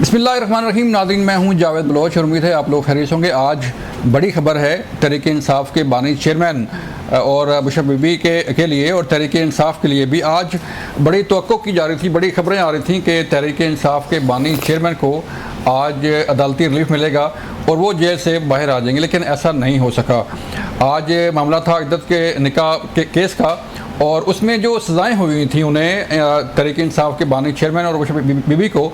बिस्मिल्लाहिर्रहमानिर्रहीम। नाज़रीन, मैं हूं जावेद बलोच और उम्मीद है आप लोग खैरियत होंगे। आज बड़ी खबर है तहरीक-ए-इंसाफ के बानी चेयरमैन और मुशर्रफ बीबी के लिए और तहरीक-ए-इंसाफ के लिए भी आज बड़ी तवक्को की जा रही थी, बड़ी खबरें आ रही थी कि तहरीक-ए-इंसाफ के बानी चेयरमैन को आज अदालती रिलीफ मिलेगा और वो जेल से बाहर आ जाएंगे, लेकिन ऐसा नहीं हो सका। आज मामला था इद्दत के निकाह के केस का और उसमें जो सज़ाएँ हुई थी उन्हें तहरीक-ए-इंसाफ के बानी चेयरमैन और मुशर्रफ बीबी को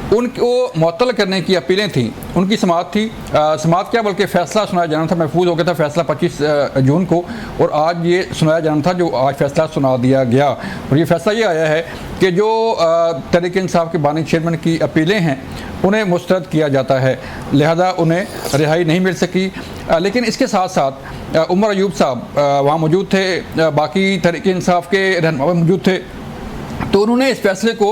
उनको मुअत्तल करने की अपीलें थी, उनकी समाअत थी। समाअत क्या बल्कि फ़ैसला सुनाया जाना था, महफूज हो गया था फ़ैसला 25 जून को और आज ये सुनाया जाना था, जो आज फ़ैसला सुना दिया गया। और ये फ़ैसला ये आया है कि जो तहरीक-ए-इंसाफ के बानी चेयरमैन की अपीलें हैं उन्हें मुस्तरद किया जाता है, लिहाजा उन्हें रिहाई नहीं मिल सकी। लेकिन इसके साथ साथ उमर अयूब साहब वहाँ मौजूद थे, बाकी तहरीक-ए-इंसाफ के रहनुमा मौजूद थे, तो उन्होंने इस फैसले को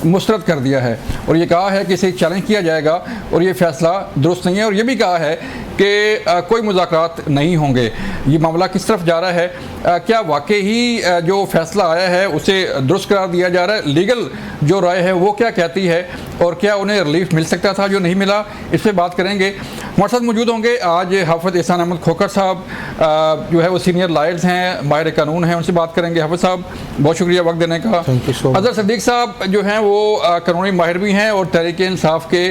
मुस्तरद कर दिया है और ये कहा है कि इसे चैलेंज किया जाएगा और ये फ़ैसला दुरुस्त नहीं है। और ये भी कहा है कि कोई मुज़ाकरात नहीं होंगे। ये मामला किस तरफ जा रहा है, क्या वाकई ही जो फ़ैसला आया है उसे दुरुस्त करार दिया जा रहा है, लीगल जो राय है वो क्या कहती है और क्या उन्हें रिलीफ मिल सकता था जो नहीं मिला, इस पर बात करेंगे। हमारे साथ मौजूद होंगे आज हाफ़िज़ एहसान अहमद खोखर साहब, जो है वो सीनियर लॉयर्स हैं, माहिर कानून हैं, उनसे बात करेंगे। हाफ़िज़ साहब, बहुत शुक्रिया वक्त देने का। अज़हर सिद्दीक़ साहब जो हैं वो कानूनी माहिर भी हैं और तहरीक-ए-इंसाफ के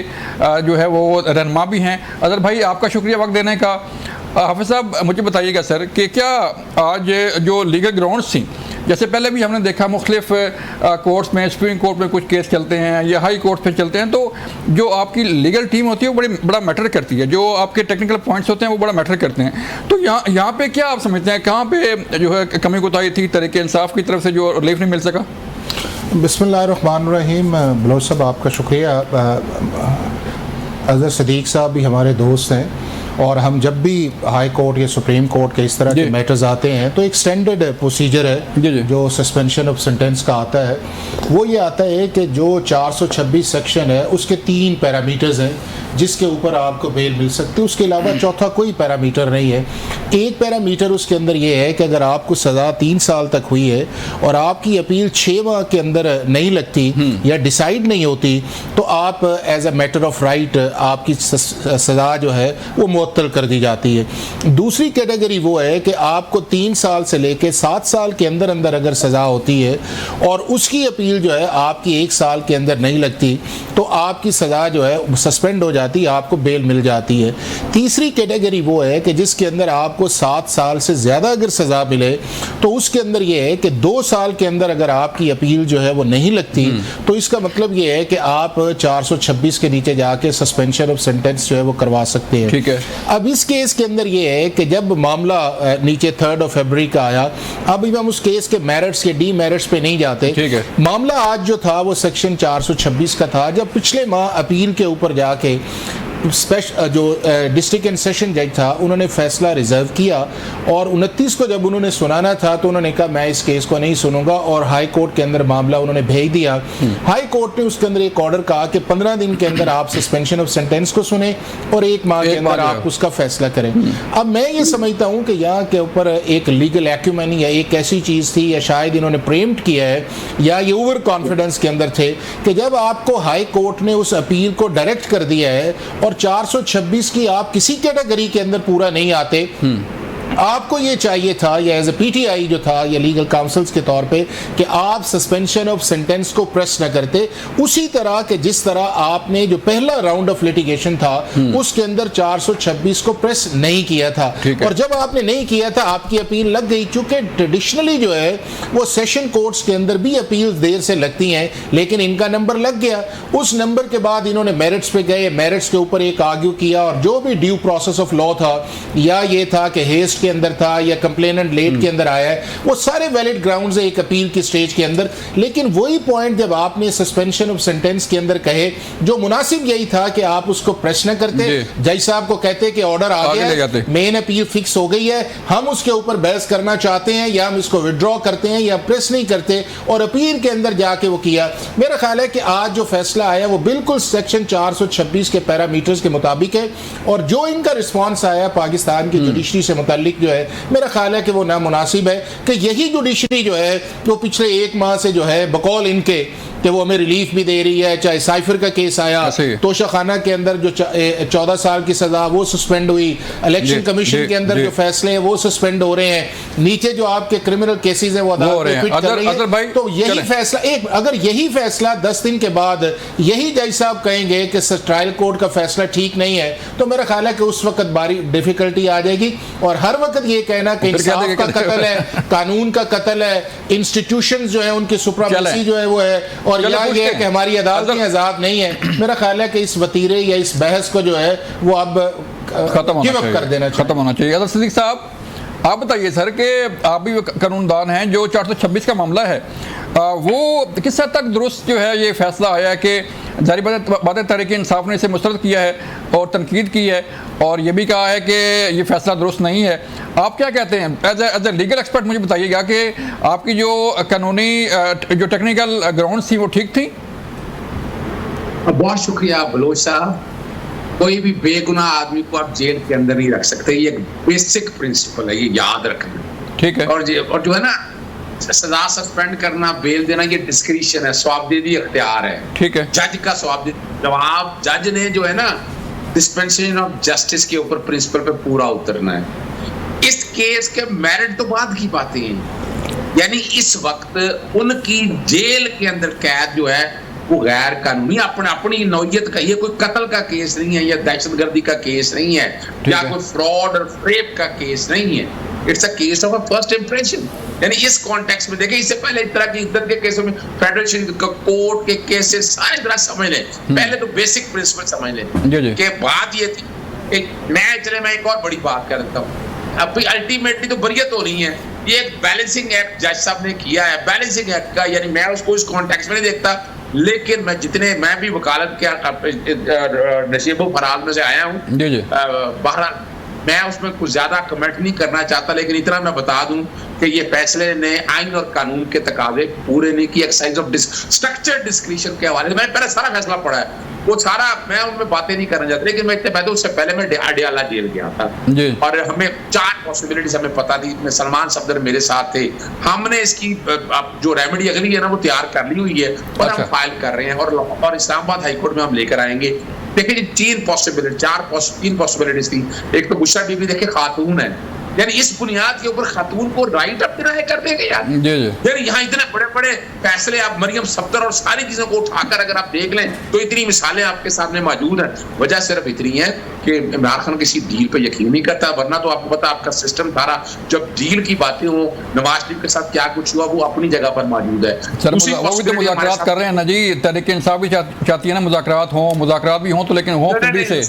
जो है वो रहनुमा भी हैं। अज़हर भाई, आपका शुक्रिया वक्त देने का। हाफ़िज़ साहब, मुझे बताइएगा सर कि क्या आज जो लीगल ग्राउंड्स थी, जैसे पहले भी हमने देखा मुख्तलिफ कोर्ट्स में, सुप्रीम कोर्ट में कुछ केस चलते हैं या हाई कोर्ट पे चलते हैं, तो जो आपकी लीगल टीम होती है वो बड़ा मैटर करती है, जो आपके टेक्निकल पॉइंट्स होते हैं वो बड़ा मैटर करते हैं। तो यहाँ पे क्या आप समझते हैं, कहाँ पे जो है कमी कोताही थी तहरीक-ए-इंसाफ की तरफ से जो रिलीफ नहीं मिल सका? बिस्मिल्लाहिर्रहमानिर्रहीम। बलोच साहब, आपका शुक्रिया। अज़हर सिद्दीक़ साहब भी हमारे दोस्त हैं और हम जब भी हाई कोर्ट या सुप्रीम कोर्ट के इस तरह के मैटर्स आते हैं तो एक स्टैंडर्ड प्रोसीजर है जो सस्पेंशन ऑफ सेंटेंस का आता है। वो ये आता है कि जो 426 सेक्शन है उसके 3 पैरामीटर्स हैं जिसके ऊपर आपको बेल मिल सकती है, उसके अलावा चौथा कोई पैरामीटर नहीं है। एक पैरामीटर उसके अंदर ये है कि अगर आपको सज़ा 3 साल तक हुई है और आपकी अपील 6 माह के अंदर नहीं लगती या डिसाइड नहीं होती तो आप as a matter of right आपकी सज़ा जो है वो मुअत्तल कर दी जाती है। दूसरी कैटेगरी वो है कि आपको 3 साल से लेकर 7 साल के अंदर अंदर अगर सज़ा होती है और उसकी अपील जो है आपकी 1 साल के अंदर नहीं लगती तो आपकी सज़ा जो है सस्पेंड हो जाती है, आपको बेल मिल जाती है। तीसरी कैटेगरी वो है कि जिसके अंदर आपको 7 साल से ज़्यादा अगर सज़ा मिले तो उसके अंदर ये है कि 2 साल के अंदर अगर आपकी अपील जो है वो नहीं लगती तो इसका मतलब ये है कि आप 426 के नीचे जाके सस्पेंशन ऑफ सेंटेंस जो है वो करवा सकते हैं। ठीक है। अब इस केस के अंदर ये है कि जब मामला नीचे 3 फरवरी का आया, अब हम उस केस के मेरिट्स के डी मेरिट्स पे नहीं जाते। ठीक है। मामला आज जो था वो सेक्शन 426 का था, जब पिछले माह अपील के ऊपर जाके जो डिस्ट्रिक्ट एंड सेशन जज था उन्होंने फैसला रिजर्व किया और 29 को जब उन्होंने सुनाना था तो उन्होंने कहा मैं इस केस को नहीं सुनूंगा और हाई कोर्ट के अंदर मामला उन्होंने भेज दिया। हाई कोर्ट ने उसके अंदर एक ऑर्डर कहा कि 15 दिन के अंदर आप सस्पेंशन ऑफ सेंटेंस को सुने और 1 माह के अंदर आप उसका फैसला करें। अब मैं ये समझता हूँ कि यहाँ के ऊपर एक लीगल एक्यूमेन या एक ऐसी चीज़ थी या शायद इन्होंने प्रेम्प्ट किया है या ये ओवर कॉन्फिडेंस के अंदर थे कि जब आपको हाई कोर्ट ने उस अपील को डायरेक्ट कर दिया है और 426 की आप किसी कैटेगरी के अंदर पूरा नहीं आते, आपको ये चाहिए था या एज ए पीटीआई जो था या लीगल काउंसिल्स के तौर पे कि आप सस्पेंशन ऑफ सेंटेंस को प्रेस न करते, उसी तरह के जिस तरह आपने जो पहला राउंड ऑफ लिटिगेशन था उसके अंदर 426 को प्रेस नहीं किया था। और जब आपने नहीं किया था आपकी अपील लग गई, क्योंकि ट्रेडिशनली जो है वो सेशन कोर्ट्स के अंदर भी अपील देर से लगती हैं, लेकिन इनका नंबर लग गया। उस नंबर के बाद इन्होंने मेरिट्स पे गए, मेरिट्स के ऊपर एक आर्ग्यू किया और जो भी ड्यू प्रोसेस ऑफ लॉ था या ये था कि हेस्ट के अंदर था या कंप्लेनेंट लेट के अंदर आया है, वो सारे वैलिड ग्राउंड्स है एक अपील की स्टेज के अंदर। लेकिन वही पॉइंट जब आपने सस्पेंशन ऑफ सेंटेंस के अंदर कहे, जो मुनासिब यही था कि आप उसको प्रेस न करते, जज साहब को कहते कि ऑर्डर आ गया, मेन अपील फिक्स हो गई है, हम उसके ऊपर बहस करना चाहते हैं या हम इसको विड्रॉ करते हैं या प्रेस नहीं करते, और अपील के अंदर जाके वो किया। मेरा ख्याल है कि आज जो फैसला आया वो बिल्कुल सेक्शन 426 के पैरामीटर्स के मुताबिक है और जो इनका रिस्पॉन्स आया पाकिस्तान की जुडिशरी से मुताल्लिक जो है, मेरा ख्याल है कि वो नामुनासिब है कि यही जुडिशरी जो है वो पिछले 1 माह से जो है बकौल इनके कि वो हमें रिलीफ भी दे रही है। चाहे साइफर का केस आया, तोशाखाना के अंदर जो 14 साल की सजा वो सस्पेंड हुई, इलेक्शन कमीशन के अंदर जो फैसले हैं वो सस्पेंड हो रहे हैं, नीचे जो आपके क्रिमिनल केसेस हैं वो अदालत में फिट कर रही है। तो यही फैसला अगर यही फैसला 10 दिन के बाद यही जज साहब कहेंगे कि ट्रायल कोर्ट का फैसला ठीक नहीं है, तो मेरा ख्याल है कि उस वक्त बारी डिफिकल्टी आ जाएगी। और हर वक्त ये कहना कि इंसाफ का कत्ल है, कानून का कत्ल है, इंस्टीट्यूशंस जो है उनकी सुप्रीमेसी जो है वो है, और यहाँ ये है कि हमारी अदालतें आजाद नहीं है। मेरा ख्याल है कि इस वतीरे या इस बहस को जो है वो अब खत्म कर देना चाहिए, खत्म होना चाहिए। सिद्दीक साहब आप बताइए सर कि आप भी कानूनदान हैं, जो 426 का मामला है वो किस हद तक दुरुस्त जो है ये फैसला आया है कि जारी बात तहरीक इंसाफ ने इसे मुस्तरद किया है और तनकीद की है और ये भी कहा है कि ये फैसला दुरुस्त नहीं है। आप क्या कहते हैं एज ए लीगल एक्सपर्ट? मुझे बताइएगा कि आपकी जो कानूनी जो टेक्निकल ग्राउंड थी वो ठीक थी? बहुत शुक्रिया बलोच साहब। कोई भी बेगुनाह आदमी को आप जेल के अंदर नहीं रख सकते, ये एक बेसिक प्रिंसिपल है, ये याद रखना। ठीक है। और जो है ना, सजा सस्पेंड करना, बेल देना, ये डिस्क्रिशन है, स्वाबदेही अख्तियार है। ठीक है। जज का स्वाबदेही जवाब, जज ने जो है ना डिस्पेंसेशन ऑफ जस्टिस के ऊपर प्रिंसिपल पे पूरा उतरना है। इस केस के मेरिट तो बाद की बातें हैं, यानी इस वक्त उनकी जेल के अंदर कैद जो है वो गैर कानूनी, अपनी नौयत का, ये कोई कत्ल का केस नहीं है, या दहशतगर्दी का केस नहीं है, या कोई फ्रॉड और रेप का केस नहीं है। It's a case of a first impression. यानी इस कॉन्टेक्स्ट में देखें, इससे पहले इस तरह की इद्दत के केसों में फेडरेशन कोर्ट के केसेस सारे तरह समझ लें, पहले तो बेसिक प्रिंसिपल समझ लें कि बात ये थी। मैं एक और बड़ी बात कर देता हूँ, अब अल्टीमेटली तो बरियत हो रही है, ये एक बैलेंसिंग एक्ट जज साहब ने किया है, बैलेंसिंग एक्ट का, यानी मैं उसको इस कॉन्टेक्स्ट में नहीं देखता, लेकिन मैं भी वकालत के नसीबो फराज में से आया हूँ। बहरहाल मैं उसमें कुछ ज्यादा कमेंट नहीं करना चाहता, लेकिन इतना मैं बता दूं कि ये फैसले ने आइन और कानून के तकाजे पूरे नहीं किए। एक्सरसाइज ऑफ स्ट्रक्चर डिस्क्रिशन के हवाले से मैंने पहले सारा फैसला पढ़ा है, वो सारा मैं उनमें बातें नहीं करना चाहता, लेकिन मैं इतने पहले, उससे पहले मैं अडियाला जेल गया था और हमें 4 पॉसिबिलिटीज हमें पता थी। सलमान सफदर मेरे साथ थे, हमने इसकी जो रेमेडी अगली है ना वो तैयार कर ली हुई है और हम फाइल कर रहे हैं और इस्लामाबाद हाईकोर्ट में हम लेकर आएंगे। देखिए 3 पॉसिबिलिटीज थी। एक तो बुशरा बीबी देखिए खातून है, यानी इस बुनियाद के ऊपर खातून को राइट अप डिनाई कर देंगे यार। यानी यहाँ इतने बड़े बड़े फैसले, आप मरियम सफदर और सारी चीजों को उठाकर अगर आप देख लें तो इतनी मिसालें आपके सामने मौजूद हैं। वजह सिर्फ इतनी है कि इमरान खान किसी डील पे यकीन नहीं करता, वरना तो आपको पता आपका सिस्टम सारा, जब डील की बातें हो, नवाज शरीफ के साथ क्या कुछ हुआ वो अपनी जगह पर मौजूद है। सर वो भी तो मुज़ाकरात कर रहे हैं ना जी, तहरीक इंसाफ भी चाहती है ना मुज़ाकरात भी हों तो, लेकिन हो खुद से।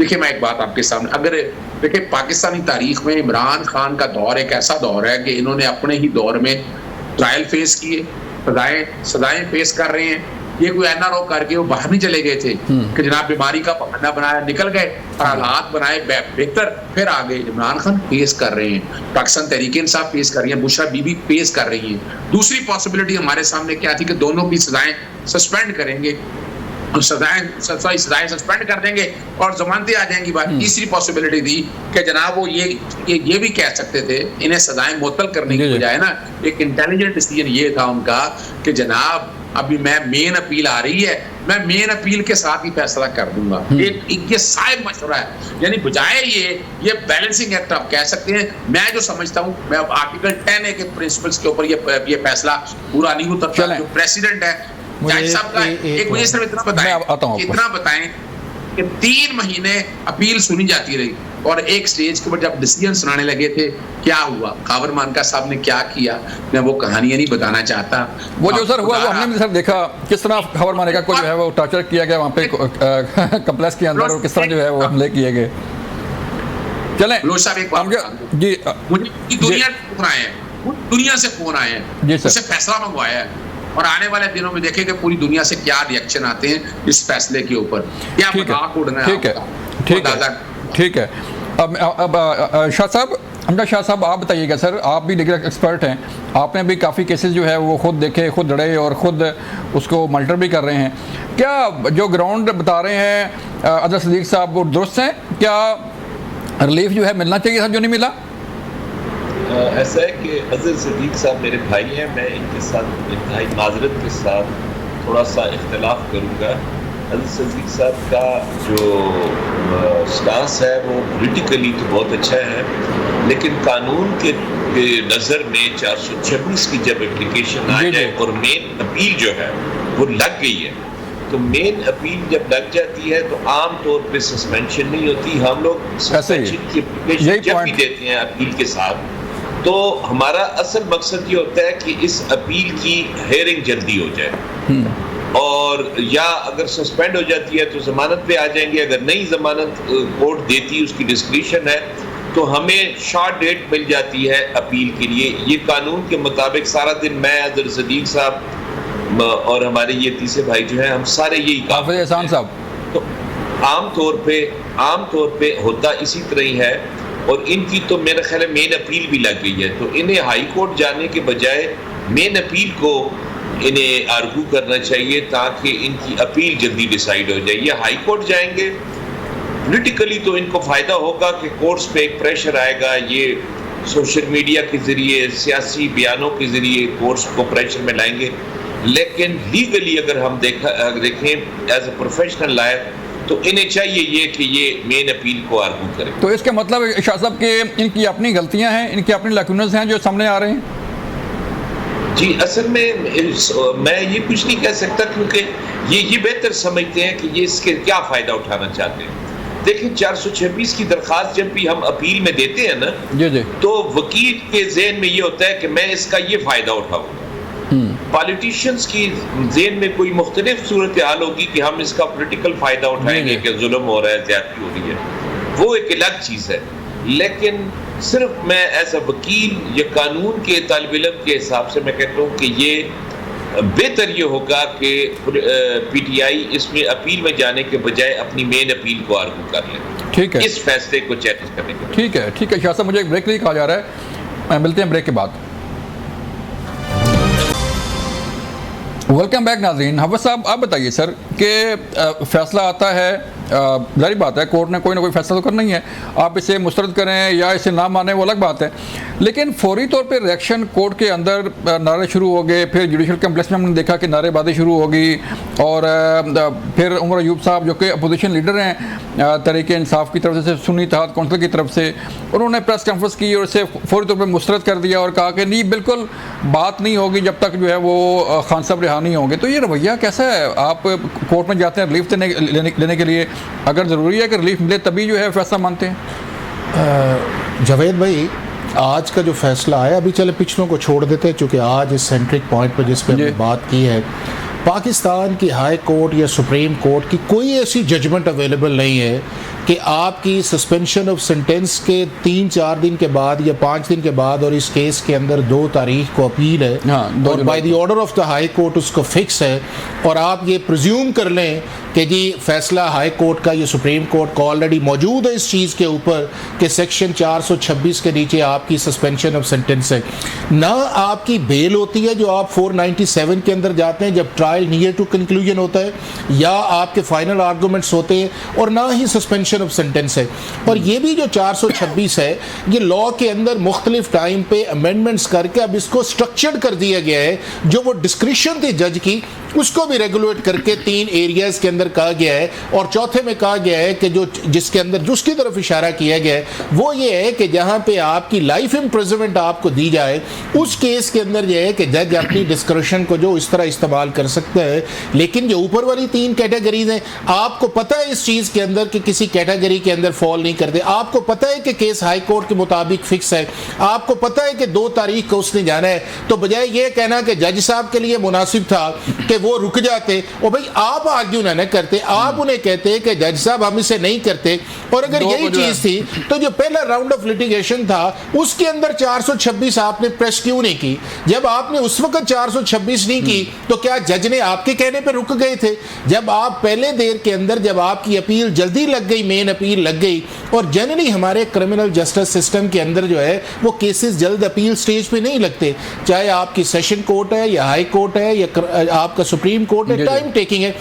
देखिए मैं एक बात आपके सामने, अगर देखिए पाकिस्तानी तारीख में इमरान खान का दौर एक ऐसा दौर है कि इन्होंने अपने ही दौर में ट्रायल फेस किए, सजाएं फेस कर रहे हैं। ये कोई एनआरओ करके वो बाहर नहीं चले गए थे कि जनाब बीमारी का बहाना बनाया, निकल गए, हालात बनाए बेहतर, फिर आ गए। इमरान खान फेस कर रहे हैं, पाकिस्तान तहरीक इंसाफ फेस कर रही है, बुशरा बीबी फेस कर रही है। दूसरी पॉसिबिलिटी हमारे सामने क्या थी कि दोनों की सजाएं सस्पेंड करेंगे, सजाएं सस्पेंड कर देंगे और जमानतें आ जाएंगी बाहर। तीसरी पॉसिबिलिटी थी कि जनाब वो ये भी कह सकते थे, इन्हें सजाएं मुअत्तल करने की बजाय ना, एक इंटेलिजेंट डिसीजन ये था उनका कि जनाब अभी मैं मेन अपील आ रही है, मैं मेन अपील के साथ ही फैसला कर दूंगा। ये साहिब मशवरा है, यानी बजाय ये बैलेंसिंग एक्ट आप कह सकते हैं। मैं जो समझता हूँ, मैं आर्टिकल 10A के प्रिंसिपल्स के ऊपर ये फैसला पूरा नहीं उतरता। जो प्रेसिडेंट है जज साहब का, एक मुझे सिर्फ इतना बताएं कि 3 महीने अपील सुनी जाती रही और एक स्टेज के ऊपर जब डिसीजन सुनाने लगे थे, क्या हुआ, खावर मानका साहब ने क्या किया, मैं वो कहानियां नहीं बताना चाहता। वो जो सर हुआ वो हमने भी सर देखा किस तरह खावर मानका को जो है वो टॉर्चर किया गया वहाँ पे कम्प्लेक्स के अंदर, और किस तरह जो है वो हमले किए गए। चलें जी, मुझे दुनिया से फोन आए हैं, उससे फैसला मंगवाया है और आने वाले दिनों में देखेंगे पूरी दुनिया से क्या रिएक्शन आते हैं इस फैसले के ऊपर। क्या मजाक उड़ना है? ठीक है। अब शाह साहब, हमजा शाह साहब आप बताइएगा सर, आप भी लीगल एक्सपर्ट हैं, आपने भी काफ़ी केसेस जो है वो खुद देखे, खुद लड़े और खुद उसको मल्टर भी कर रहे हैं। क्या जो ग्राउंड बता रहे हैं अदर सिद्दीक साहब वो दुरुस्त हैं? क्या रिलीफ जो है मिलना चाहिए था जो नहीं मिला? ऐसा है कि अज़हर सदीक साहब मेरे भाई हैं, मैं इनके साथ इंतहाई माजरत के साथ थोड़ा सा इख्तलाफ करूँगा। अज़हर सदीक साहब का जो स्टांस है वो पॉलिटिकली तो बहुत अच्छा है, लेकिन कानून के नज़र में 426 की जब एप्लीकेशन आ जाए और मेन अपील जो है वो लग गई है, तो मेन अपील जब लग जाती है तो आम तौर पे सस्पेंशन नहीं होती। हम लोग सस्पेंशन की एप्लीकेशन जब भी देते हैं अपील के साथ, तो हमारा असल मकसद ये होता है कि इस अपील की हेयरिंग जल्दी हो जाए, और या अगर सस्पेंड हो जाती है तो जमानत पे आ जाएंगे, अगर नहीं जमानत कोर्ट देती उसकी डिस्क्रिशन है तो हमें शॉर्ट डेट मिल जाती है अपील के लिए। ये कानून के मुताबिक सारा दिन मैं, अज़हर सदीक साहब और हमारे ये तीसरे भाई जो हैं, हम सारे यही काम एहसान साहब, तो आम तौर पे होता इसी तरह ही है। और इनकी तो मेरा ख्याल है मेन अपील भी लग गई है, तो इन्हें हाई कोर्ट जाने के बजाय मेन अपील को इन्हें आर्गू करना चाहिए ताकि इनकी अपील जल्दी डिसाइड हो जाए। ये हाई कोर्ट जाएंगे, पॉलिटिकली तो इनको फ़ायदा होगा कि कोर्ट्स पे एक प्रेशर आएगा, ये सोशल मीडिया के ज़रिए, सियासी बयानों के ज़रिए कोर्ट्स को प्रेशर में लाएंगे, लेकिन लीगली अगर हम देखें एज ए प्रोफेशनल लॉयर तो इन्हें चाहिए ये कि ये मेन अपील को आर्गू करें। तो इसके मतलब शाह साहब के इनकी अपनी गलतियां हैं, इनकी अपनी लैक्यूनस हैं जो सामने आ रहे हैं। जी, असल में मैं ये कुछ नहीं कह सकता, क्योंकि ये बेहतर समझते हैं कि ये इसके क्या फ़ायदा उठाना चाहते हैं। देखिए 426 की दरख्वास्त जब भी हम अपील में देते हैं ना, जी, तो वकील के ज़हन में ये होता है कि मैं इसका ये फ़ायदा उठाऊंगा। पॉलिटिशियंस की ज़हन में कोई मुख्तलिफ सूरत हाल होगी कि हम इसका पॉलिटिकल फ़ायदा उठाएंगे कि जुल्म हो रहा है, ज़्यादती हो रही है, वो एक अलग चीज़ है। लेकिन सिर्फ मैं एज अ वकील या कानून के तालिब इल्म के हिसाब से मैं कहता हूँ कि ये बेहतर ये होगा कि पीटीआई इसमें अपील में जाने के बजाय अपनी मेन अपील को आर्गू कर ले, ठीक है, इस फैसले को चैलेंज करने के। ठीक है शाह साहब, मुझे एक ब्रेक के लिए कहा जा रहा है, मिलते हैं ब्रेक के बाद। वेलकम बैक नाज़रीन। हफ़ीज़ साहब, आप बताइए सर कि फ़ैसला आता है, जारी बात है कोर्ट ने कोई ना कोई फैसला तो करना ही है, आप इसे मुस्तरद करें या इसे ना माने वो अलग बात है, लेकिन फौरी तौर पे रिएक्शन कोर्ट के अंदर नारे शुरू हो गए, फिर जुडिशल कम्प्लेक्स में हमने देखा कि नारेबाजी शुरू हो गई, और फिर उमर अयूब साहब जो कि अपोजिशन लीडर हैं तहरीक इंसाफ की तरफ से, सुन्नी इत्तेहाद कौंसिल की तरफ से, उन्होंने प्रेस कॉन्फ्रेंस की और इसे फौरी तौर पर मुस्तरद कर दिया और कहा कि नहीं, बिल्कुल बात नहीं होगी जब तक जो है वो खान साहब रिहा नहीं होंगे। तो ये रवैया कैसा है? आप कोर्ट में जाते हैं रिलीफ लेने के लिए, अगर ज़रूरी है कि रिलीफ मिले तभी जो है फैसला मानते हैं? जावेद भाई, आज का जो फैसला आया, अभी चले पिछलों को छोड़ देते हैं, चूँकि आज इस सेंट्रिक पॉइंट पर जिस पे हमने बात की है, पाकिस्तान की हाई कोर्ट या सुप्रीम कोर्ट की कोई ऐसी जजमेंट अवेलेबल नहीं है कि आपकी सस्पेंशन ऑफ सेंटेंस के 3-4 दिन के बाद या 5 दिन के बाद, और इस केस के अंदर 2 तारीख को अपील है, और by the order of the high court उसको फिक्स है, और आप ये प्रिज्यूम कर लें कि जी फैसला हाई कोर्ट का या सुप्रीम कोर्ट का ऑलरेडी मौजूद है इस चीज़ के ऊपर कि सेक्शन 426 के नीचे आपकी सस्पेंशन ऑफ सेंटेंस है। ना आपकी बेल होती है जो आप 497 के अंदर जाते हैं जब ट्रायल नियर टू कंक्लूजन होता है, या आपके फाइनल आर्गूमेंट्स होते हैं, और ना ही सस्पेंशन ऑफ सेंटेंस है। और ये भी जो 426 है, ये लॉ के अंदर मुख्तलिफ टाइम पे अमेंडमेंट्स करके अब इसको स्ट्रक्चर्ड कर दिया गया है, जो वो डिस्क्रिशन थी जज की उसको भी रेगुलेट करके 3 एरियाज के अंदर कहा गया है, और चौथे में कहा गया है कि जो जिसके अंदर जिसकी तरफ इशारा किया गया है वो ये है कि जहां पे आपकी लाइफ इम्प्रिजनमेंट आपको दी जाए, उस केस के अंदर ये है कि जज अपनी डिस्क्रिशन को जो इस तरह इस्तेमाल कर सकता है। लेकिन जो ऊपर वाली 3 कैटेगरीज हैं, आपको पता है इस चीज़ के अंदर कि किसी कैटेगरी के अंदर फॉल नहीं करते, आपको पता है कि केस हाई कोर्ट के मुताबिक फिक्स है, आपको पता है कि 2 तारीख को उसने जाना है, तो बजाय ये कहना कि जज साहब के लिए मुनासिब था कि वो रुक जाते, और भाई आप आर्ग्यू ना करते, आप उन्हें कहते कि जज साहब हम इसे नहीं करते। और अगर यही चीज थी तो जो पहला राउंड ऑफ लिटिगेशन था उसके अंदर 426 आपने प्रेस क्यों नहीं की? जब आपने उस वक्त 426 नहीं की तो क्या जज ने आपके कहने पर रुक गए थे? जब आप पहले देर के अंदर, जब आपकी अपील जल्दी लग गई, मेन अपील लग गई, और जनरली हमारे क्रिमिनल जस्टिस सिस्टम के अंदर जो है वो केसेस जल्द अपील स्टेज पे नहीं लगते, चाहे आपकी सेशन कोर्ट है या हाई कोर्ट है या आपका सुप्रीम कोर्ट है, टाइम टेकिंग है।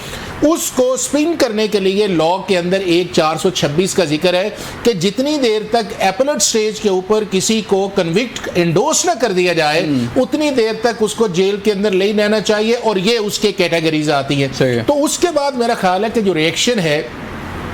उसको स्पिन करने के लिए लॉ के अंदर एक 426 का जिक्र है कि जितनी देर तक एपलेट स्टेज के ऊपर किसी को कन्विक्ट एंडोर्स ना कर दिया जाए उतनी देर तक उसको जेल के अंदर ले रहना चाहिए, और ये उसके कैटेगरीज आती है। तो उसके बाद मेरा ख्याल है कि जो रिएक्शन है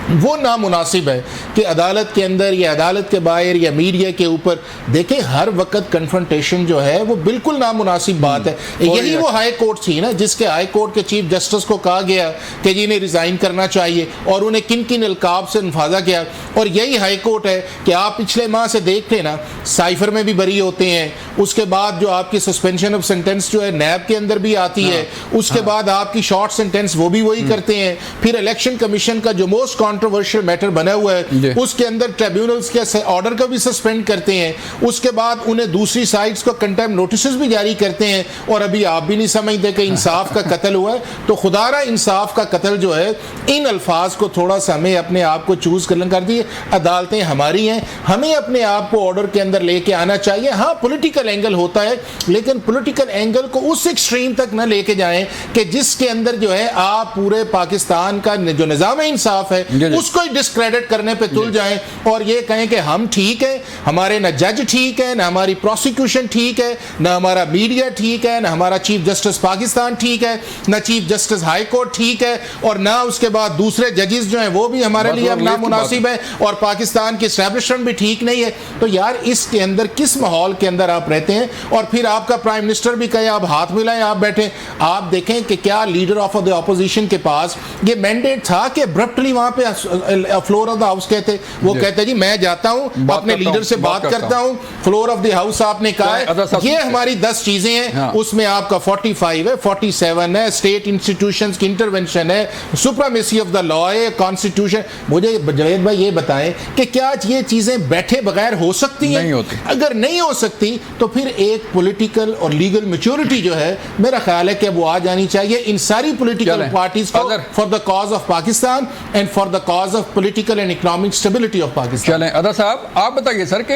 वो नामुनासिब है कि अदालत के अंदर या अदालत के बाहर या मीडिया के ऊपर देखें हर वक्त कन्फ्रंटेशन जो है वो बिल्कुल नामुनासिब बात है। यही वो हाई कोर्ट थी ना जिसके हाई कोर्ट के चीफ जस्टिस को कहा गया कि जी इन्हें रिज़ाइन करना चाहिए और उन्हें किन किन अलकाब से नफाजा किया, और यही हाई कोर्ट है कि आप पिछले माह से देख लें ना साइफर में भी बरी होते हैं, उसके बाद जो आपकी सस्पेंशन ऑफ सेंटेंस जो है नैब के अंदर भी आती है, उसके बाद आपकी शॉर्ट सेंटेंस वो भी वही करते हैं, फिर इलेक्शन कमीशन का जो मोस्ट कंट्रोवर्शियल मैटर बना हुआ है उसके अंदर ट्रिब्यूनल्स के ऑर्डर को भी सस्पेंड करते हैं, उसके बाद उन्हें दूसरी साइड्स को कंटेम्प्ट नोटिस भी जारी करते हैं, और अभी आप भी नहीं समझते कि इंसाफ का कत्ल हुआ है। तो खुदारा इंसाफ का कत्ल जो है, इन अल्फाज को थोड़ा सा हमें अपने आप को चूज कर दिए, अदालतें हमारी हैं, हमें अपने आप को ऑर्डर के अंदर लेके आना चाहिए। हाँ पॉलिटिकल एंगल होता है, लेकिन पॉलिटिकल एंगल को उस एक्सट्रीम तक न लेके जाएं कि जिसके अंदर जो है आप पूरे पाकिस्तान का जो निज़ाम इंसाफ है उसको ही डिस्क्रेडिट करने पे तुल जाएं और ये कहें कि हम ठीक है, हमारे न जज ठीक है, न हमारी प्रोसिक्यूशन ठीक है, न हमारा मीडिया ठीक है, न हमारा चीफ जस्टिस पाकिस्तान ठीक है, न चीफ जस्टिस हाई कोर्ट ठीक है, और ना उसके बाद दूसरे जजेस जो हैं वो भी हमारे लिए अब नामुनासिब है, और पाकिस्तान की एस्टैब्लिशमेंट भी ठीक नहीं है। तो यार इसके अंदर किस माहौल के अंदर आप रहते हैं? और फिर आपका प्राइम मिनिस्टर भी कहे आप हाथ मिलाएं, आप बैठे, आप देखें कि क्या लीडर ऑफ द ऑपोजिशन के पास ये मैंडेट था कि अब्रप्टली वहां पे फ्लोर ऑफ द हाउस कहते, वो कहते जी मैं जाता हूं अपने लीडर से बात करता हूं, फ्लोर ऑफ द हाउस आपने कहा है ये हमारी 10 चीजें हैं, उसमें आपका 45 है, 47 है, स्टेट इंस्टीट्यूशंस की इंटरवेंशन है, सुप्रीमेसी ऑफ द लॉ है, कॉन्स्टिट्यूशन। मुझे जवेद भाई ये बताएं कि क्या ये चीजें बैठे बगैर हो सकती हैं? नहीं होती। अगर नहीं हो सकती तो फिर एक पॉलिटिकल और लीगल मैच्योरिटी जो है मेरा ख्याल है कि वो आ जानी चाहिए इन सारी पॉलिटिकल पार्टीज को, for the cause of Pakistan and for the cause of political and economic stability of Pakistan. चलें अदा साहब आप बताइए सर कि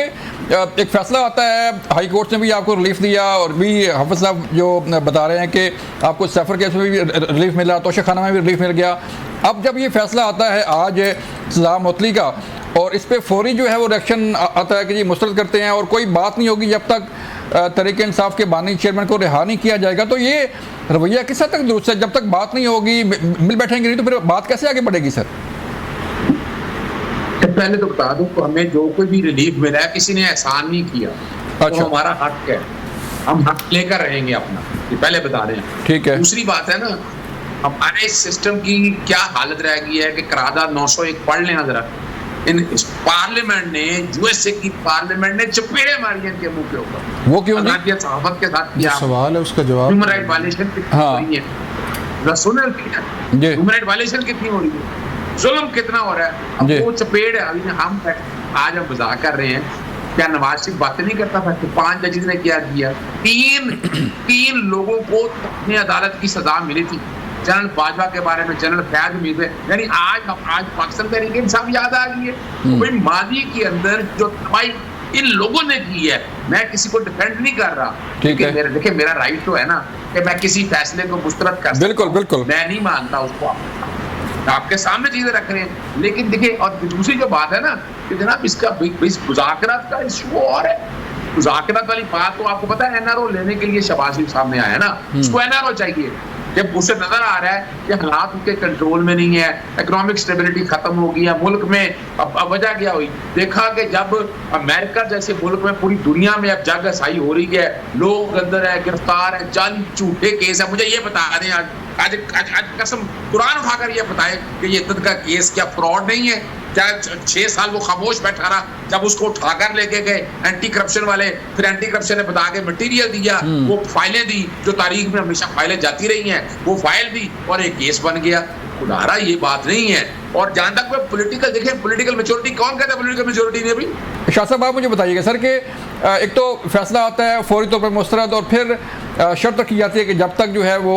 एक फैसला आता है, हाई कोर्ट ने भी आपको रिलीफ दिया और भी हाफिज साहब जो बता रहे हैं कि आपको सफ़र केस में भी रिलीफ मिला, तोशाखाना में भी रिलीफ मिल गया। अब जब ये फैसला आता है आज सजा मुअत्तली का और इस पर फौरी जो है वो रिएक्शन आता है कि जी मुस्तरद करते हैं और कोई बात नहीं होगी जब तक तहरीक इंसाफ के बानी चेयरमैन को रिहा नहीं किया जाएगा, तो ये रवैया किस हद तक दुरुस्त है? जब तक बात नहीं होगी, मिल बैठेंगे नहीं, तो फिर बात कैसे आगे बढ़ेगी सर? पहले तो बता दूं तो हमें जो कोई भी रिलीफ मिला है किसी ने एहसान नहीं किया। अच्छा। तो हमारा हक है, हम हक लेकर रहेंगे अपना, ये पहले बता रहे हैं। ठीक है। दूसरी बात है ना, हमारे इस सिस्टम की क्या हालत रह गई है कि करारदाद 901 पढ़ लेना जरा। इस पार्लियामेंट ने, यूएसए की पार्लियामेंट ने चपेड़े मारी हैं इनके मुंह के ऊपर। वो क्यों? सहाफत के साथ किया सवाल है, उसका जवाब। ह्यूमन राइट वायलेशन कितनी हो रही है, ह्यूमन राइट वायलेशन कितनी हो रही है, जुल्म कितना हो रहा है। अब वो चपेड़ है। अभी हम आज हम मजाक कर रहे हैं, क्या नवाज शरीफ बातें नहीं करता था कि 5 जजेस ने क्या किया? तीन लोगों को अपनी अदालत की सजा मिली थी, जनरल बाजवा के बारे में, जनरल फैज मीर, यानी आज पाकिस्तान तहरीक इंसाफ याद आ गई है। कोई माजी के अंदर जो तबाही इन लोगों ने की है, मैं किसी को डिफेंड नहीं कर रहा, देखिए मेरा राइट तो है ना कि मैं किसी फैसले को मुस्तरद कर सकता हूं। बिल्कुल बिल्कुल, मैं नहीं मानता उसको, आपके सामने चीजें रख रहे हैं। लेकिन देखिए, और दूसरी जो बात है ना कि जनाब इसका मुज़ाकरात का इशू और है। मुज़ाकरात वाली बात तो आपको पता है, एनआरओ लेने के लिए शहबाज शरीफ सामने आया ना, उसको एनआरओ चाहिए। जब उसे नजर आ रहा है कि हालात उनके कंट्रोल में नहीं है, इकोनॉमिक स्टेबिलिटी खत्म हो गई है मुल्क में, अब वजह क्या हुई? देखा कि जब अमेरिका जैसे मुल्क में पूरी दुनिया में अब जंग हसाई हो रही है, लोग अंदर है, गिरफ्तार है, जाली झूठे केस है। मुझे ये बता दें आज कसम कुरान उठाकर ये बताए कि ये इद्दत का केस क्या फ्रॉड नहीं है? क्या 6 साल वो खामोश बैठा रहा? जब उसको उठाकर लेके गए एंटी करप्शन वाले, फिर एंटी करप्शन ने बता के मटीरियल दिया, वो फाइलें दी जो तारीख में हमेशा फाइलें जाती रही हैं, वो फाइल दी और एक केस बन गया। खुदारा ये बात नहीं है। और जहां तक मैं पॉलिटिकल, देखिए पॉलिटिकल मेच्योरिटी कौन कहता है? पॉलिटिकल मेच्योरिटी ने भी शाह साहब आप मुझे बताइएगा सर कि एक तो फैसला आता है फौरी तौर पर मुस्तरद और फिर शर्त रखी जाती है कि जब तक जो है वो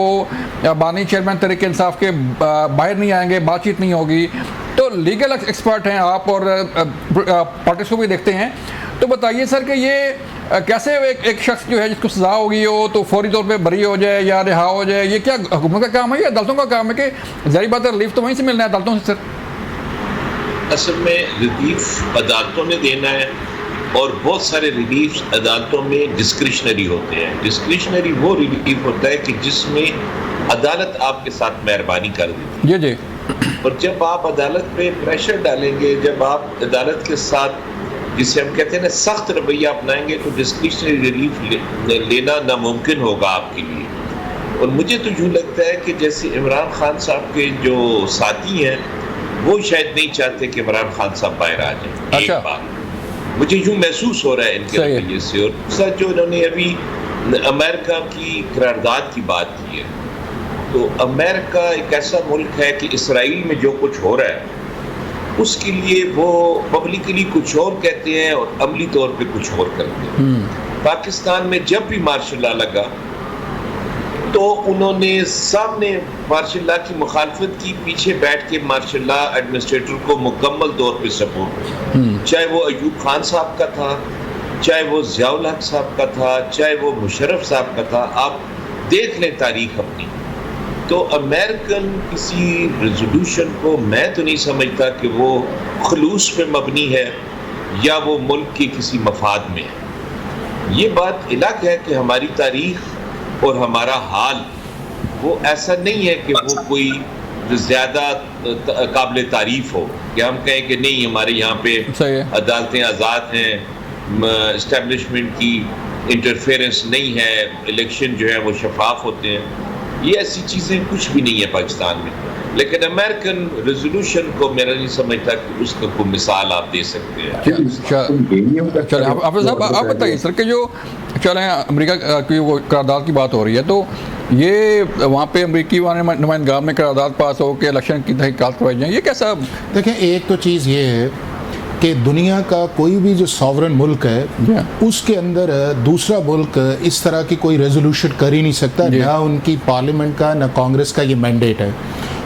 बानी चेयरमैन तहरीक इंसाफ के बाहर नहीं आएंगे, बातचीत नहीं होगी। तो लीगल एक्सपर्ट हैं आप और पार्टीज को भी देखते हैं, तो बताइए सर कि ये कैसे एक शख्स जो है जिसको सजा होगी हो तो फौरी तौर पे बरी हो जाए या रिहा हो जाए, ये क्या हुकूमत का काम है या अदालतों का काम है? कि जाहिर बात है रिलीफ तो वहीं से मिलना है अदालतों से सर। असल में रिलीफ अदालतों ने देना है और बहुत सारे रिलीफ अदालतों में डिस्क्रिशनरी होते हैं। डिस्क्रिशनरी वो रिलीफ होता है कि जिसमें अदालत आपके साथ मेहरबानी कर देती है। जी। और जब आप अदालत पे प्रेशर डालेंगे, जब आप अदालत के साथ जिसे हम कहते हैं ना सख्त रवैया अपनाएंगे, तो डिस्क्रिशनरी रिलीफ लेना नामुमकिन होगा आपके लिए। और मुझे तो यूँ लगता है कि जैसे इमरान खान साहब के जो साथी हैं वो शायद नहीं चाहते कि इमरान खान साहब बाहर आ जाए। अच्छा। एक बार मुझे यूँ महसूस हो रहा है इनके रवैये से। और दूसरा जो इन्होंने अभी अमेरिका की करारदाद की बात की है, तो अमेरिका एक ऐसा मुल्क है कि इसराइल में जो कुछ हो रहा है उसके लिए वो पब्लिकली कुछ और कहते हैं और अमली तौर पे कुछ और करते हैं। पाकिस्तान में जब भी मार्शल लॉ लगा तो उन्होंने सामने मार्शल लॉ की मुखालफत की, पीछे बैठ के मार्शल लॉ एडमिनिस्ट्रेटर को मुकम्मल तौर पे सपोर्ट किया। चाहे वो अयूब खान साहब का था, चाहे वो ज़ियाउल हक साहब का था, चाहे वो मुशर्रफ साहब का था। आप देख लें तारीख अपनी। तो अमेरिकन किसी रेजोल्यूशन को मैं तो नहीं समझता कि वो खलूस पे मबनी है या वो मुल्क की किसी मफाद में है। ये बात अलग है कि हमारी तारीख और हमारा हाल वो ऐसा नहीं है कि वो कोई ज़्यादा काबिल तारीफ हो कि हम कहें कि नहीं हमारे यहाँ पे अदालतें आज़ाद हैं, इस्टेब्लिशमेंट की इंटरफेरेंस नहीं है, इलेक्शन जो है वो शफाफ होते हैं। ये ऐसी चीज़ें कुछ भी नहीं है पाकिस्तान में। लेकिन अमेरिकन रेजोल्यूशन को मेरा नहीं समझता कि उसका कोई मिसाल आप दे सकते हैं। चले आप बताइए सर कि जो चले अमेरिका की वो करारदाद की बात हो रही है, तो ये वहाँ पे अमेरिकी नुमाइंदगाह में करारदाद पास हो के इलेक्शन की तहकीकात करवाई जाए, ये कैसा? देखें, एक तो चीज़ ये है कि दुनिया का कोई भी जो सॉवरन मुल्क है उसके अंदर दूसरा मुल्क इस तरह की कोई रेजोल्यूशन कर ही नहीं सकता, ना उनकी पार्लियामेंट का ना कांग्रेस का ये मैंडेट है।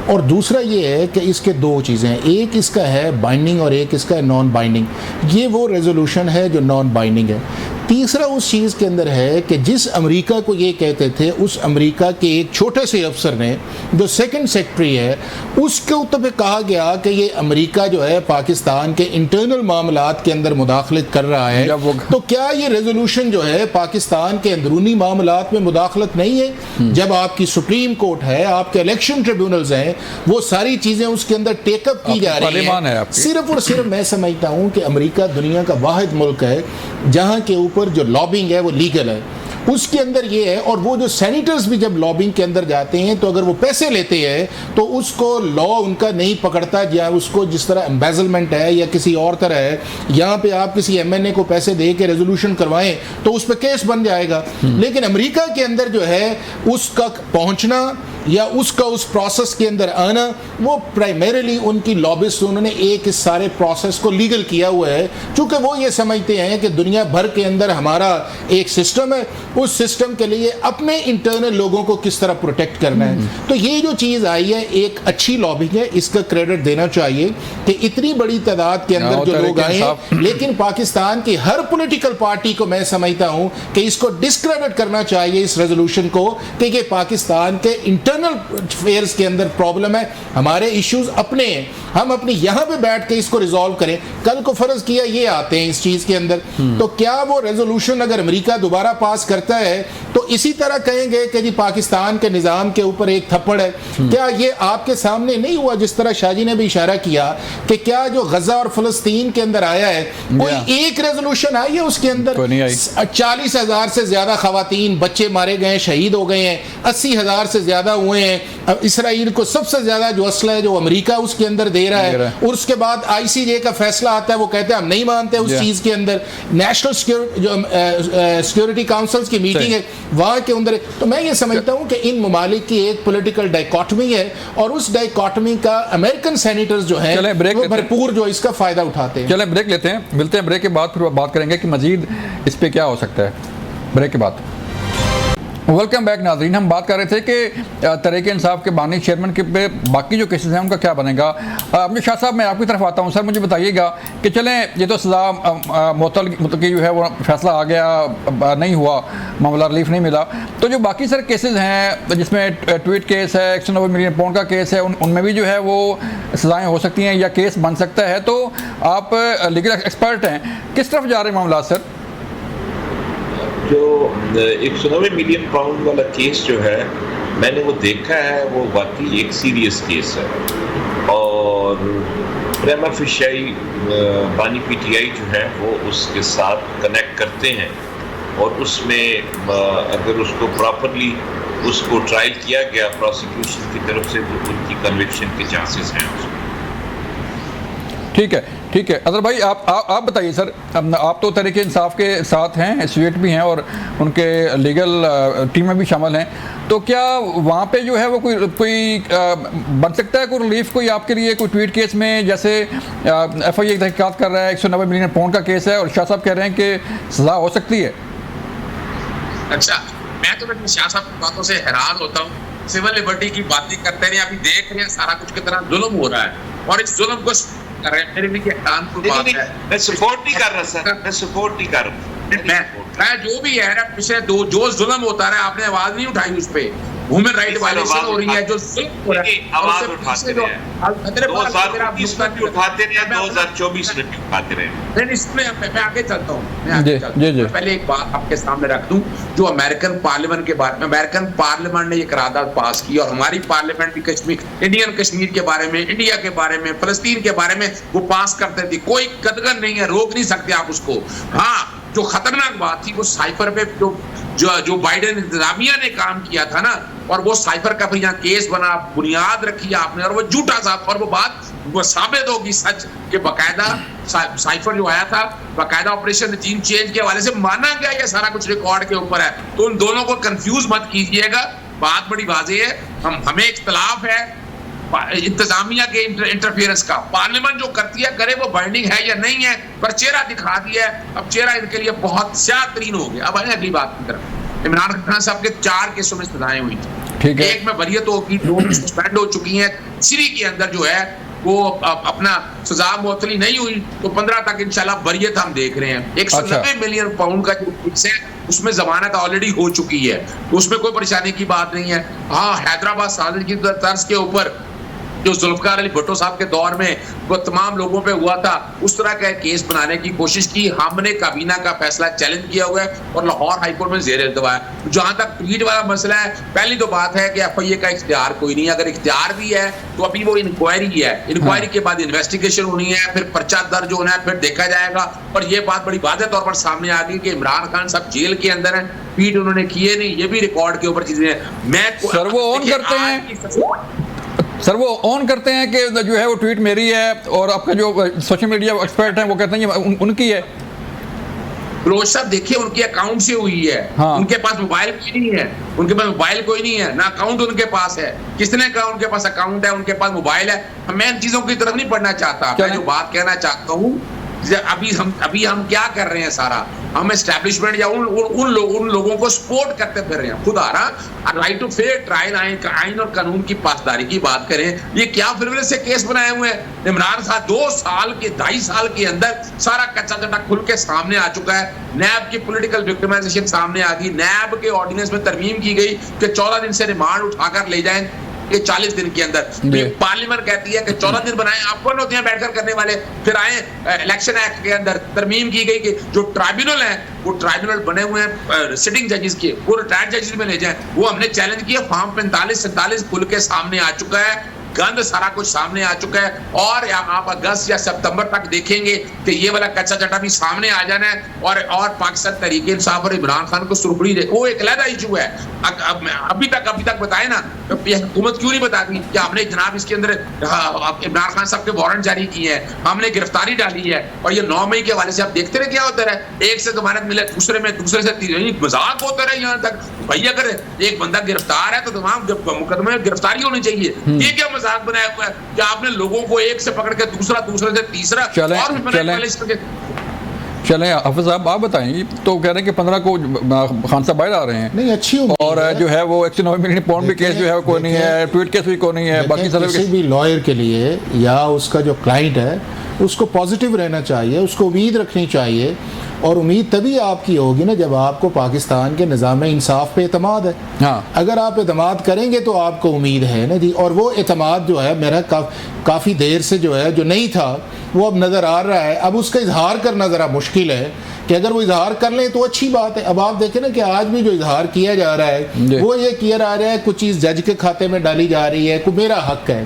और दूसरा ये है कि इसके दो चीज़ें हैं, एक इसका है बाइंडिंग और एक इसका है नॉन बाइंडिंग। ये वो रेजोल्यूशन है जो नॉन बाइंडिंग है। तीसरा उस चीज़ के अंदर है कि जिस अमेरिका को ये कहते थे, उस अमेरिका के एक छोटे से अफसर ने जो सेकंड सेक्रेटरी है उसके ऊपर पे कहा गया कि ये अमेरिका जो है पाकिस्तान के इंटरनल मामलात के अंदर मुदाखलत कर रहा है। तो क्या ये रेजोल्यूशन जो है पाकिस्तान के अंदरूनी मामलात में मुदाखलत नहीं है? जब आपकी सुप्रीम कोर्ट है, आपके इलेक्शन ट्रिब्यूनल्स हैं, वो सारी चीज़ें उसके अंदर टेकअप की जा रही है। सिर्फ और सिर्फ मैं समझता हूँ कि अमेरिका दुनिया का वाहिद मुल्क है जहाँ के ऊपर जो लॉबिंग है वो लीगल है। उसके अंदर ये है, और वो जो सेनेटर्स भी जब लॉबिंग के अंदर जाते हैं तो अगर वो पैसे लेते हैं तो उसको लॉ उनका नहीं पकड़ता, या उसको जिस तरह एम्बेजलमेंट है या किसी और तरह है, यहाँ पे आप किसी एमएनए को पैसे दे के रेजोल्यूशन करवाएं तो उस पर केस बन जाएगा। लेकिन अमेरिका के अंदर जो है उसका पहुँचना या उसका उस प्रोसेस के अंदर आना, वो प्राइमरीली उनकी लॉबिस्ट, उन्होंने एक इस सारे प्रोसेस को लीगल किया हुआ है, क्योंकि वो ये समझते हैं कि दुनिया भर के अंदर हमारा एक सिस्टम है, उस सिस्टम के लिए अपने इंटरनल लोगों को किस तरह प्रोटेक्ट करना है। तो ये जो चीज़ आई है एक अच्छी लॉबिंग है, इसका क्रेडिट देना चाहिए कि इतनी बड़ी तादाद के अंदर जो लोग आए हैं। लेकिन पाकिस्तान की हर पॉलिटिकल पार्टी को मैं समझता हूँ कि इसको डिस्क्रेडिट करना चाहिए इस रेजोल्यूशन को, कि ये पाकिस्तान के इंटरनल अफेयर्स के अंदर प्रॉब्लम है, हमारे इश्यूज अपने हैं, हम अपने यहाँ पे बैठ के इसको रिजॉल्व करें। कल को फर्ज किया ये आते हैं इस चीज़ के अंदर, तो क्या वो रेजोल्यूशन अगर अमेरिका दोबारा पास करता है तो इसी तरह कहेंगे कि जी पाकिस्तान के निज़ाम के ऊपर एक थप्पड़ है? क्या ये आपके सामने नहीं हुआ, जिस तरह शाहजी ने भी इशारा किया कि क्या जो गजा और फलस्तीन के अंदर आया है, कोई एक रेजोल्यूशन आई है उसके अंदर 40,000 से ज्यादा खवातीन बच्चे मारे गए, शहीद हो गए हैं, 80,000 से ज्यादा हुए हैं। इसराइल को सबसे ज्यादा जो असला है जो अमेरिका उसके अंदर दे रहा है, और उसके बाद ICJ का फैसला आता है, वो कहते हैं हम नहीं मानते उस चीज के अंदर। नेशनल सिक्योरिटी काउंसिल की मीटिंग है वहां के अंदर। तो मैं ये समझता हूं कि इन ममालिक की एक पॉलिटिकल डाइकोटमी है, और उस डाइकोटमी का अमेरिकन सेनेटर्स जो है वो भरपूर जो इसका फायदा उठाते हैं। चले ब्रेक लेते हैं, मिलते हैं ब्रेक के बाद, फिर बात करेंगे कि मजीद इस पे क्या हो सकता है। ब्रेक के बाद वेलकम बैक नाज़रीन। हम बात कर रहे थे कि तहरीक इंसाफ के बानी चेयरमैन के पे बाकी जो केसेस हैं उनका क्या बनेगा। अमीर शाह साहब, मैं आपकी तरफ आता हूं। सर, मुझे बताइएगा कि चलें, ये तो सज़ा मुअत्तल की जो है वो फैसला आ गया, नहीं हुआ, मामला रिलीफ नहीं मिला, तो जो बाकी सर केसेस हैं जिसमें ट्वीट केस है, 190 मिलियन पाउंड का केस है, उनमें भी जो है वो सज़ाएँ हो सकती हैं या केस बन सकता है। तो आप लीगल एक्सपर्ट हैं, किस तरफ जा रहे हैं मामला सर? जो 190 मिलियन पाउंड वाला केस जो है, मैंने वो देखा है, वो वाकई एक सीरियस केस है और प्रेमा फिशाई बानी पीटीआई जो है वो उसके साथ कनेक्ट करते हैं और उसमें अगर उसको प्रॉपरली उसको ट्रायल किया गया प्रोसिक्यूशन की तरफ से तो उनकी कन्विक्शन के चांसेस हैं उसमें। ठीक है, ठीक है। अदर भाई, आप बताइए सर, आप तो तहरीक इंसाफ के साथ हैं, एसोसिएट भी हैं और उनके लीगल टीम में भी शामिल हैं, तो क्या वहाँ पे जो है वो कोई बन सकता है कोई रिलीफ कोई आपके लिए कोई ट्वीट केस में? जैसे FIA तहकीकात कर रहा है, 190 मिलियन पाउंड का केस है और शाह साहब कह रहे हैं कि सज़ा हो सकती है। अच्छा, मैं तो शाह साहब की बातों से हैरान होता हूँ। सिविल लिबर्टी की बातें करते रहे, अभी देख रहे हैं सारा कुछ कितना जुल्म हो रहा है और इस जुल्म को कर रहे हैं। मेरे लिए कानपुर बात है, मैं सपोर्ट नहीं कर रहा सर, मैं सपोर्ट नहीं कर रहा। मैं जो भी है ना, पिछले जो जुल्म होता रहा, आपने आवाज नहीं उठाई उस पे। ह्यूमन राइट वायलेशन हो रही है, जो आवाज उठाते रहे, 2019 में भी उठाते रहे, 2024 में भी उठाते रहे। इसमें मैं आगे चलता हूँ। पहले एक बात आपके सामने रख दूं, जो अमेरिकन पार्लियामेंट के बारे में, अमेरिकन पार्लियामेंट ने ये करारदाद पास की और हमारी पार्लियामेंट भी कश्मीर, इंडियन कश्मीर के बारे में, इंडिया के बारे में, फलस्तीन के बारे में वो पास करते थे। कोई कदगन नहीं है, रोक नहीं सकते आप उसको। हाँ, जो खतरनाक बात थी वो साइफर पे जो बाइडेन इंतजामिया ने काम किया था ना, और वो साइफर का भी यहाँ केस बना, बुनियाद रखी आपने और वो झूठा सा, और वो बात वो साबित होगी सच के बकायदा साइफर जो आया था, बकायदा ऑपरेशन रजीम चेंज के हवाले से माना गया, ये सारा कुछ रिकॉर्ड के ऊपर है। तो उन दोनों को कंफ्यूज मत कीजिएगा, बात बड़ी वाज़ेह है। हमें इख्तलाफ है इंतजामिया के इंटरफेरेंस का, पार्लियामेंट जो करती है करे, वो बाइंडिंग है या नहीं है, पर चेहरा दिखा दिया है। अब चेहरा इनके लिए बहुत ज़्यादा हो गया। अब आए अगली बात की तरफ। इमरान खान साहब के 4 केसों में सजाएं हुई थी, एक में बरियत होगी, 2 में सस्पेंड हो चुकी हैं। 3 के अंदर जो है वो अपना सजा मुअत्तली नहीं हुई, तो 15 तक इंशाल्लाह बरियत हम देख रहे हैं। 190 मिलियन पाउंड का जो केस है उसमें जमानत ऑलरेडी हो चुकी है, तो उसमें कोई परेशानी की बात नहीं है। हाँ, हैदराबाद साजिश की तर्ज के ऊपर जो जुल्फकार अली भुट्टो साहब के दौर में वो तमाम लोगों पे हुआ था, उस तरह का केस बनाने की कोशिश की। हमने काबीना का फैसला चैलेंज किया हुआ है और लाहौर हाईकोर्ट में ज़ेर इल्तवा है। जहां तक ट्वीट वाला मसला है, पहली तो बात है कि FIA का इख्तियार कोई नहीं है। अगर इख्तियार भी है तो अभी वो इंक्वायरी है, इंक्वायरी के बाद इन्वेस्टिगेशन होनी है, फिर पर्चा दर्ज होना है, फिर देखा जाएगा। और ये बात बड़ी वाज़ेह तौर पर सामने आ गई कि इमरान खान साहब जेल के अंदर हैं, ट्वीट उन्होंने किए नहीं, ये भी रिकॉर्ड के ऊपर चीजें हैं। मैं सर वो ऑन करते हैं, सर वो ऑन करते हैं कि जो है वो ट्वीट मेरी है, और आपका जो सोशल मीडिया एक्सपर्ट हैं वो कहते हैं ये उनकी है। फिरोज साहब देखिए, उनकी अकाउंट से हुई है। हाँ। उनके पास मोबाइल कोई नहीं है, उनके पास मोबाइल कोई नहीं है, ना अकाउंट उनके पास है। किसने कहा उनके पास अकाउंट है, उनके पास मोबाइल है? मैं इन चीजों की तरफ नहीं पढ़ना चाहता। मैं जो बात कहना चाहता हूँ, अभी हम क्या कर रहे हैं, सारा हम एस्टैब्लिशमेंट या उन लोगों को सपोर्ट करते फिर रहे हैं। खुद आ रहा राइट टू फेयर ट्रायल, आइन और कानून की पासदारी की बात करें। ये क्या फ्रिवलेस से केस बनाए हुए हैं? इमरान खान 2 साल के 2.5 साल के अंदर सारा कच्चा चटा खुल के सामने आ चुका है। नैब की पॉलिटिकल विक्टिमाइजेशन सामने आ गई। नैब के ऑर्डिनेंस में तरमीम की गई कि 14 दिन से रिमांड उठाकर ले जाएं ये 40 दिन के अंदर। पार्लियामेंट कहती है कि 14 दिन बनाएं, आप कौन होते हैं बैठकर करने वाले? फिर आए इलेक्शन एक्ट के अंदर तरमीम की गई कि जो ट्राइब्यूनल है वो ट्राइब्यूनल बने हुए हैं सिटिंग जजेस के, वो रिटायर्ड जजेस में ले जाएं। वो हमने चैलेंज किया, फॉर्म 45-47 खुल के सामने आ चुका है, गंद सारा कुछ सामने आ चुका है। और आप अगस्त या सितंबर तक देखेंगे कि ये वाला कच्चा चटा भी सामने आ जाना है और पाकिस्तान तहरीक इंसाफ और इमरान खान को सुरखड़ी दे, वो एक अलग इशू है। अभी तक बताए ना, हुकूमत क्यों नहीं बताती कि हमने जनाब इसके अंदर इमरान खान साहब के वारंट जारी किए हैं, हमने गिरफ्तारी डाली है। और ये 9 मई के हवाले से आप देखते रहे क्या होता रहे, एक से जमानत मिले, दूसरे से मजाक होता रहे। यहाँ तक भाई अगर एक बंदा गिरफ्तार है तो तमाम मुकदमे में गिरफ्तारी होनी चाहिए। ये क्या मजाक बनाया हुआ है कि आपने लोगों को एक से पकड़ के दूसरे से तीसरा और चलें हाफिज साहब, आप बताएं, तो कह रहे हैं कि 15 को खान साहब बाहर आ रहे हैं, नहीं अच्छी उम्मीद और है। जो है वो 109 मिलियन पाउंड भी केस जो है वो कोई नहीं है, ट्वीट केस भी कोई नहीं है, बाकी सारे किसी भी लॉयर के लिए या उसका जो क्लाइंट है उसको पॉजिटिव रहना चाहिए, उसको उम्मीद रखनी चाहिए, और उम्मीद तभी आपकी होगी ना जब आपको पाकिस्तान के निज़ाम इंसाफ पे एतमाद है। हाँ। अगर आप एतमाद करेंगे तो आपको उम्मीद है ना जी, और वो एतमाद जो है मेरा काफ़ी देर से जो है जो नहीं था वो अब नज़र आ रहा है। अब उसका इजहार करना ज़रा मुश्किल है कि अगर वो इजहार कर लें तो अच्छी बात है। अब आप देखें ना कि आज भी जो इजहार किया जा रहा है वो ये किया जा रहा है कुछ चीज़ जज के खाते में डाली जा रही है, कोई मेरा हक है,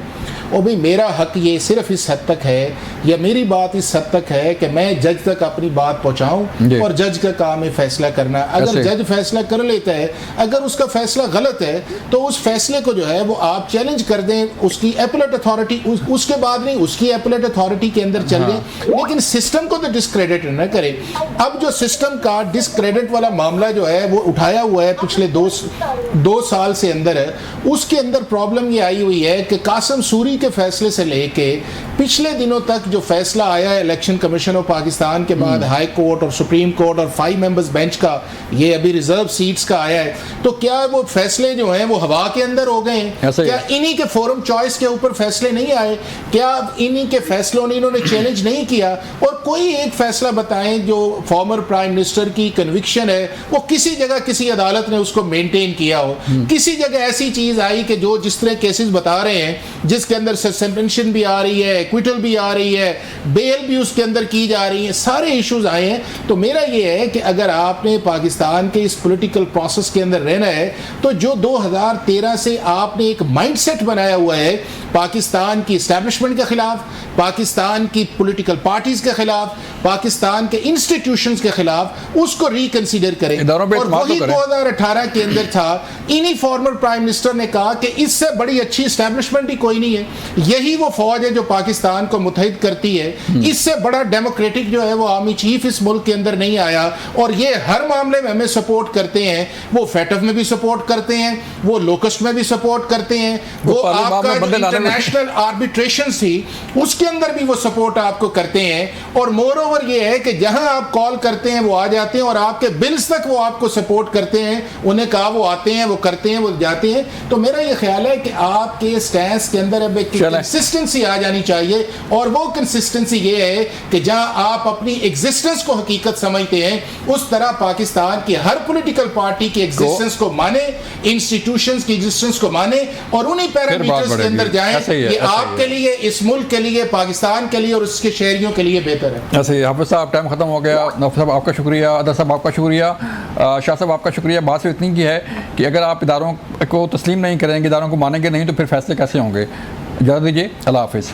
और भाई मेरा हक ये सिर्फ इस हद तक है या मेरी बात इस हद तक है कि मैं जज तक अपनी बात पहुंचाऊं, और जज का काम है फैसला करना। अगर जज फैसला कर लेता है, अगर उसका फैसला गलत है तो उस फैसले को जो है वो आप चैलेंज कर दें, उसकी एपलेट अथॉरिटी उसके बाद नहीं, उसकी एपलेट अथॉरिटी के अंदर चल दें, लेकिन सिस्टम को तो डिस्क्रेडिट न करें। अब जो सिस्टम का डिस्क्रेडिट वाला मामला जो है वो उठाया हुआ है पिछले दो साल से अंदर है, उसके अंदर प्रॉब्लम ये आई हुई है कि कासिम सूरी के फैसले से लेके पिछले दिनों तक जो फैसला आया है इलेक्शन कमीशन ऑफ पाकिस्तान के बाद हाई कोर्ट और सुप्रीम कोर्ट और 5 मेंबर्स बेंच का, ये अभी रिजर्व सीट्स का आया है, तो क्या वो फैसले जो हैं वो हवा के अंदर हो गए हैं? क्या इन्हीं के फोरम चॉइस के ऊपर फैसले नहीं आए? क्या इन्हीं के फैसलों ने इन्होंने चैलेंज नहीं किया? और कोई एक फैसला बताएं जो फॉर्मर प्राइम मिनिस्टर की कन्विक्शन है वो किसी जगह किसी अदालत ने उसको मेंटेन किया हो, किसी जगह ऐसी चीज आई कि जो जिस तरह केसेस बता रहे हैं जिसके अंदर सस्पेंशन भी आ रही है, एक्विटल भी आ रही है, बेल भी उसके अंदर की जा रही है, सारे इश्यूज आए हैं। तो मेरा ये है कि अगर आपने पाकिस्तान के इस पॉलिटिकल प्रोसेस के अंदर रहना है तो जो 2013 से आपने एक माइंडसेट बनाया हुआ है पाकिस्तान की एस्टैब्लिशमेंट के खिलाफ, पाकिस्तान की पॉलिटिकल पार्टीज के खिलाफ, पाकिस्तान के इंस्टीट्यूशंस के खिलाफ, उसको रिकंसीडर करें। और वही 2018 के अंदर था, इन्हीं फॉर्मर प्राइम मिनिस्टर ने कहा कि इससे बड़ी अच्छी एस्टैब्लिशमेंट ही कोई नहीं है, यही वो फौज है जो पाकिस्तान को मुत्तहिद करती है, इससे बड़ा डेमोक्रेटिक जो है वो आर्मी चीफ इस मुल्क के अंदर नहीं आया, और ये हर मामले में हमें सपोर्ट करते हैं। वो फेटफ में भी सपोर्ट करते हैं, वो लोकस्ट में भी सपोर्ट करते हैं, वो आपका इंटरनेशनल आर्बिट्रेशन थी उसके अंदर भी वो सपोर्ट आपको करते हैं। और मोर ओवर ये है कि जहां आप कॉल करते हैं वो आ जाते हैं, और आपके बिल्स तक वो आपको सपोर्ट करते हैं, उन्हें कहा वो आते हैं, वो करते हैं, वो जाते हैं। तो मेरा ये ख्याल है कि आपके स्टैंस के अंदर अब एक कंसिस्टेंसी आ जानी चाहिए, और वो कंसिस्टेंसी ये है कि जहां आप अपनी एग्जिस्टेंस को हकीकत समझते हैं उस तरह पाकिस्तान की हर पॉलिटिकल पार्टी की एग्जिस्टेंस को माने, इंस्टीट्यूशंस की एग्जिस्टेंस को माने, और उन्हीं पैरामीटर्स के अंदर जाएं। ये आपके लिए, इस मुल्क के लिए, पाकिस्तान के लिए और उसके शहरियों के लिए बेहतर है। ऐसे ही हाफिज साहब, टाइम खत्म हो गया। हाफिज साहब आपका शुक्रिया, अदर साहब आपका शुक्रिया, शाह साहब आपका शुक्रिया। बात सिर्फ इतनी की है कि अगर आप इदारों को तस्लीम नहीं करेंगे, इदारों को मानेंगे नहीं, तो फिर फैसले कैसे होंगे? इजाज़त दीजिए, अल्लाह हाफिज़।